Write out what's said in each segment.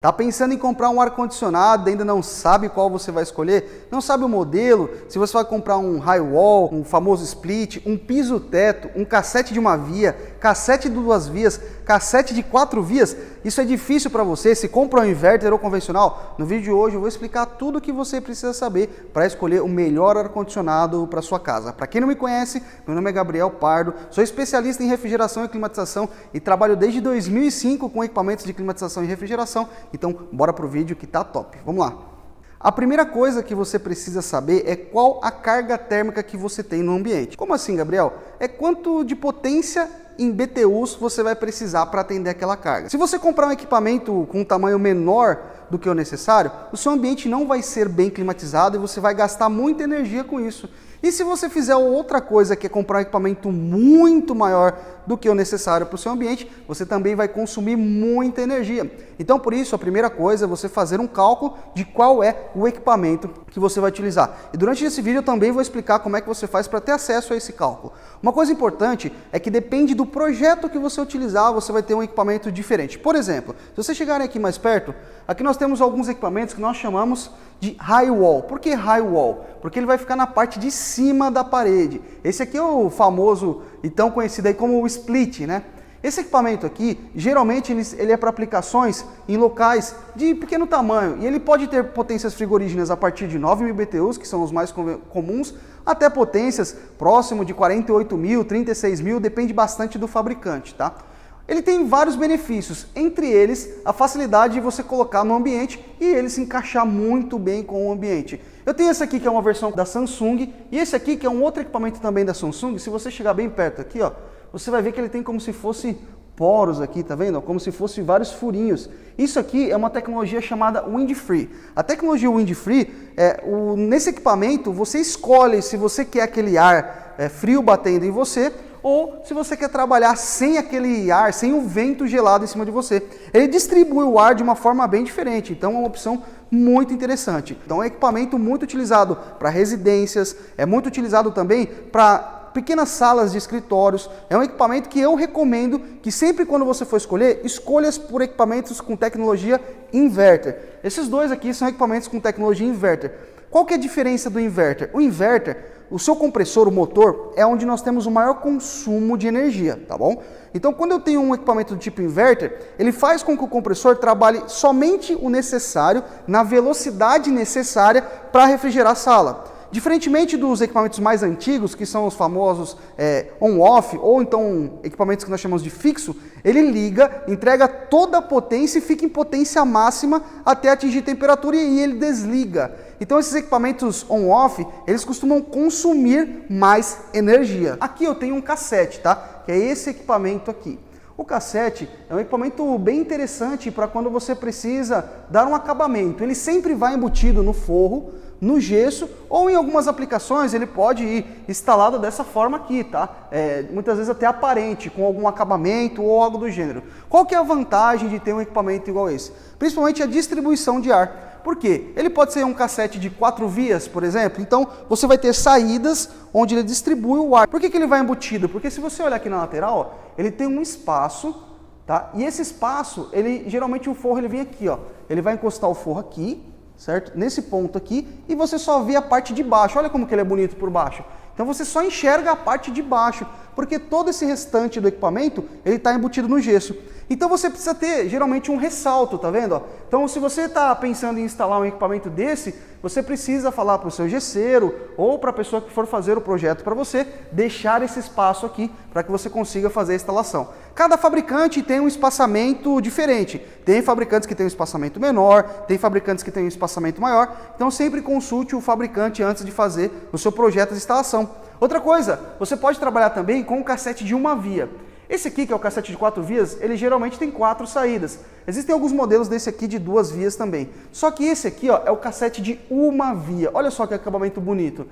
Tá pensando em comprar um ar-condicionado, ainda não sabe qual você vai escolher? Não sabe o modelo? Se você vai comprar um high-wall, um famoso split, um piso-teto, um cassete de uma via, cassete de 2 vias, cassete de 4 vias, isso é difícil para você? Se compra um inverter ou convencional? No vídeo de hoje eu vou explicar tudo o que você precisa saber para escolher o melhor ar-condicionado para sua casa. Para quem não me conhece, meu nome é Gabriel Pardo, sou especialista em refrigeração e climatização e trabalho desde 2005 com equipamentos de climatização e refrigeração. Então, bora pro vídeo que tá top. Vamos lá. A primeira coisa que você precisa saber é qual a carga térmica que você tem no ambiente. Como assim, Gabriel? É quanto de potência em BTUs você vai precisar para atender aquela carga. Se você comprar um equipamento com um tamanho menor do que o necessário, o seu ambiente não vai ser bem climatizado e você vai gastar muita energia com isso. E se você fizer outra coisa, que é comprar um equipamento muito maior do que o necessário para o seu ambiente, você também vai consumir muita energia. Então, por isso, a primeira coisa é você fazer um cálculo de qual é o equipamento que você vai utilizar. E durante esse vídeo eu também vou explicar como é que você faz para ter acesso a esse cálculo. Uma coisa importante é que depende do projeto que você utilizar, você vai ter um equipamento diferente. Por exemplo, se você chegarem aqui mais perto, aqui nós temos alguns equipamentos que nós chamamos de high wall. Por que high wall? Porque ele vai ficar na parte de cima da parede. Esse aqui é o famoso e tão conhecido aí como o split, né? Esse equipamento aqui, geralmente ele é para aplicações em locais de pequeno tamanho e ele pode ter potências frigorígenas a partir de 9.000 BTUs, que são os mais comuns, até potências próximo de 48.000, 36.000, depende bastante do fabricante, tá? Ele tem vários benefícios, entre eles a facilidade de você colocar no ambiente e ele se encaixar muito bem com o ambiente. Eu tenho esse aqui que é uma versão da Samsung e esse aqui que é um outro equipamento também da Samsung. Se você chegar bem perto aqui, ó, você vai ver que ele tem como se fosse poros aqui, tá vendo? Como se fosse vários furinhos. Isso aqui é uma tecnologia chamada Wind-Free. A tecnologia Wind-Free, nesse equipamento você escolhe se você quer aquele ar frio batendo em você ou se você quer trabalhar sem aquele ar, sem o vento gelado em cima de você. Ele distribui o ar de uma forma bem diferente, então é uma opção muito interessante. Então é um equipamento muito utilizado para residências, é muito utilizado também para pequenas salas de escritórios. É um equipamento que eu recomendo que sempre quando você for escolher, escolhas por equipamentos com tecnologia inverter. Esses dois aqui são equipamentos com tecnologia inverter. Qual que é a diferença do inverter? O inverter, o seu compressor, o motor, é onde nós temos o maior consumo de energia, tá bom? Então, quando eu tenho um equipamento do tipo inverter, ele faz com que o compressor trabalhe somente o necessário, na velocidade necessária para refrigerar a sala. Diferentemente dos equipamentos mais antigos, que são os famosos on-off, ou então equipamentos que nós chamamos de fixo, ele liga, entrega toda a potência e fica em potência máxima até atingir temperatura e ele desliga. Então esses equipamentos on-off, eles costumam consumir mais energia. Aqui eu tenho um cassete, tá? Que é esse equipamento aqui. O cassete é um equipamento bem interessante para quando você precisa dar um acabamento. Ele sempre vai embutido no forro, no gesso, ou em algumas aplicações ele pode ir instalado dessa forma aqui, tá? Muitas vezes até aparente, com algum acabamento ou algo do gênero. Qual que é a vantagem de ter um equipamento igual esse? Principalmente a distribuição de ar. Por quê? Ele pode ser um cassete de 4 vias, por exemplo, então você vai ter saídas onde ele distribui o ar. Por que ele vai embutido? Porque se você olhar aqui na lateral, ó, ele tem um espaço, tá? E esse espaço, geralmente o forro ele vem aqui, ó. Ele vai encostar o forro aqui, certo? Nesse ponto aqui, e você só vê a parte de baixo. Olha como que ele é bonito por baixo. Então você só enxerga a parte de baixo, porque todo esse restante do equipamento, ele está embutido no gesso. Então você precisa ter, geralmente, um ressalto, tá vendo? Ó? Então se você está pensando em instalar um equipamento desse, você precisa falar para o seu gesseiro ou para a pessoa que for fazer o projeto para você, deixar esse espaço aqui para que você consiga fazer a instalação. Cada fabricante tem um espaçamento diferente. Tem fabricantes que têm um espaçamento menor, tem fabricantes que têm um espaçamento maior, então sempre consulte o fabricante antes de fazer o seu projeto de instalação. Outra coisa, você pode trabalhar também com um cassete de uma via. Esse aqui, que é o cassete de 4 vias, ele geralmente tem 4 saídas. Existem alguns modelos desse aqui de 2 vias também. Só que esse aqui, ó, é o cassete de uma via. Olha só que acabamento bonito.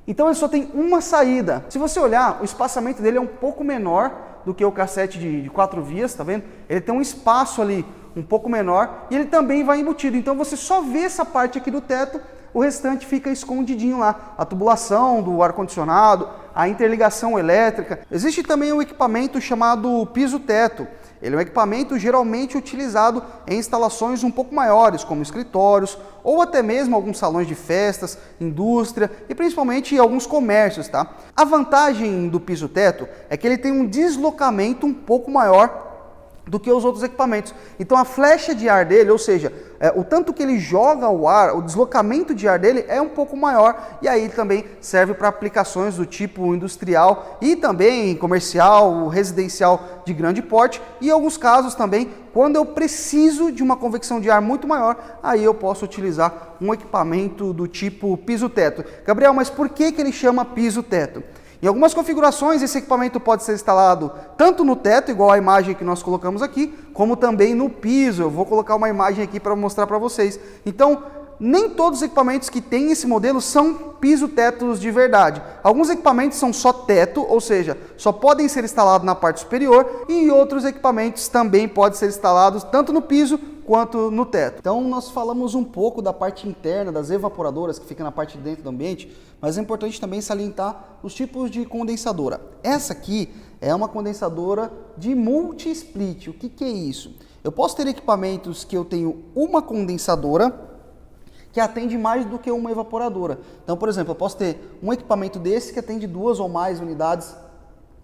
Então ele só tem uma saída. Se você olhar, o espaçamento dele é um pouco menor do que o cassete de 4 vias, tá vendo? Ele tem um espaço ali um pouco menor e ele também vai embutido. Então você só vê essa parte aqui do teto, o restante fica escondidinho lá. A tubulação do ar-condicionado, a interligação elétrica. Existe também um equipamento chamado piso-teto. Ele é um equipamento geralmente utilizado em instalações um pouco maiores, como escritórios, ou até mesmo alguns salões de festas, indústria e principalmente alguns comércios, tá? A vantagem do piso-teto é que ele tem um deslocamento um pouco maior do que os outros equipamentos. Então a flecha de ar dele, ou seja, o tanto que ele joga o ar, o deslocamento de ar dele é um pouco maior, e aí também serve para aplicações do tipo industrial e também comercial, residencial de grande porte, e em alguns casos também, quando eu preciso de uma convecção de ar muito maior, aí eu posso utilizar um equipamento do tipo piso-teto. Gabriel, mas por que ele chama piso-teto? Em algumas configurações, esse equipamento pode ser instalado tanto no teto, igual a imagem que nós colocamos aqui, como também no piso. Eu vou colocar uma imagem aqui para mostrar para vocês. Então, nem todos os equipamentos que têm esse modelo são piso-tetos de verdade. Alguns equipamentos são só teto, ou seja, só podem ser instalados na parte superior, e outros equipamentos também podem ser instalados tanto no piso quanto no teto. Então nós falamos um pouco da parte interna, das evaporadoras que fica na parte de dentro do ambiente, mas é importante também salientar os tipos de condensadora. Essa aqui é uma condensadora de multi-split. O que é isso? Eu posso ter equipamentos que eu tenho uma condensadora que atende mais do que uma evaporadora. Então, por exemplo, eu posso ter um equipamento desse que atende 2 ou mais unidades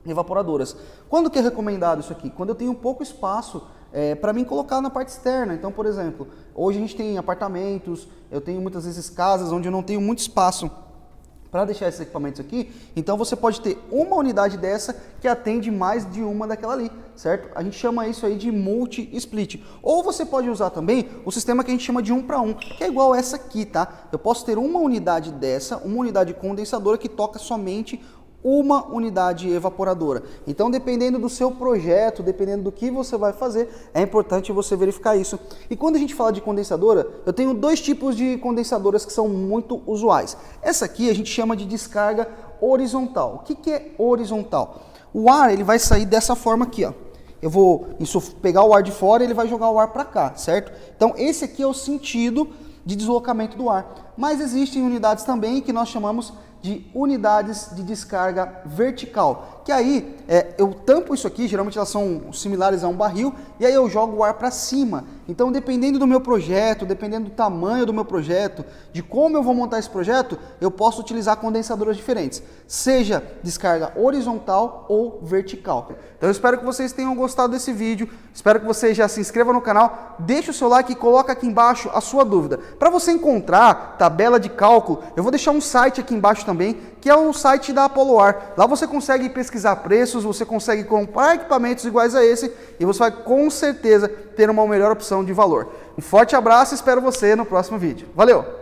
evaporadoras. Quando que é recomendado isso aqui? Quando eu tenho pouco espaço para mim colocar na parte externa. Então, por exemplo, hoje a gente tem apartamentos, eu tenho muitas vezes casas onde eu não tenho muito espaço para deixar esses equipamentos aqui, então você pode ter uma unidade dessa que atende mais de uma daquela ali, certo? A gente chama isso aí de multi-split. Ou você pode usar também o sistema que a gente chama de 1 para 1, que é igual essa aqui, tá? Eu posso ter uma unidade dessa, uma unidade condensadora que toca somente uma unidade evaporadora. Então, dependendo do seu projeto, dependendo do que você vai fazer, é importante você verificar isso. E quando a gente fala de condensadora, eu tenho 2 tipos de condensadoras que são muito usuais. Essa aqui a gente chama de descarga horizontal. O que é horizontal? O ar ele vai sair dessa forma aqui, ó. Eu vou pegar o ar de fora e ele vai jogar o ar para cá, certo? Então, esse aqui é o sentido de deslocamento do ar. Mas existem unidades também que nós chamamos de unidades de descarga vertical, que aí eu tampo isso aqui, geralmente elas são similares a um barril, e aí eu jogo o ar para cima. Então, dependendo do meu projeto, dependendo do tamanho do meu projeto, de como eu vou montar esse projeto, eu posso utilizar condensadoras diferentes, seja descarga horizontal ou vertical. Então eu espero que vocês tenham gostado desse vídeo, espero que você já se inscreva no canal, deixe o seu like e coloca aqui embaixo a sua dúvida. Para você encontrar tabela de cálculo, eu vou deixar um site aqui embaixo também, que é o site da Poloar. Lá você consegue pesquisar preços, você consegue comprar equipamentos iguais a esse e você vai com certeza ter uma melhor opção de valor. Um forte abraço e espero você no próximo vídeo. Valeu!